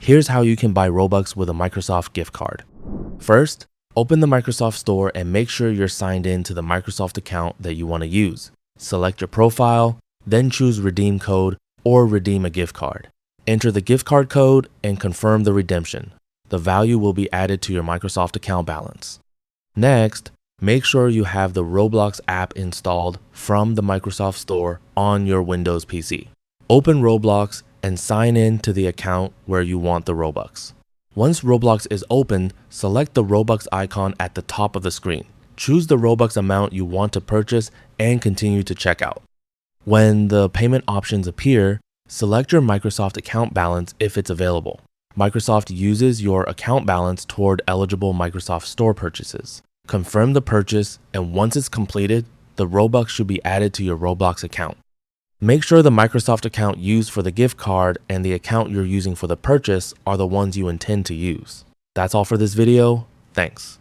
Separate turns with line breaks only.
Here's how you can buy Robux with a Microsoft gift card. First, open the Microsoft Store and make sure you're signed in to the Microsoft account that you want to use. Select your profile, then choose Redeem Code or redeem a gift card. Enter the gift card code and confirm the redemption. The value will be added to your Microsoft account balance. Next, make sure you have the Roblox app installed from the Microsoft Store on your Windows PC. Open Roblox and sign in to the account where you want the Robux. Once Roblox is open, select the Robux icon at the top of the screen. Choose the Robux amount you want to purchase and continue to checkout. When the payment options appear, select your Microsoft account balance if it's available. Microsoft uses your account balance toward eligible Microsoft Store purchases. Confirm the purchase, and once it's completed, the Robux should be added to your Roblox account. Make sure the Microsoft account used for the gift card and the account you're using for the purchase are the ones you intend to use. That's all for this video. Thanks.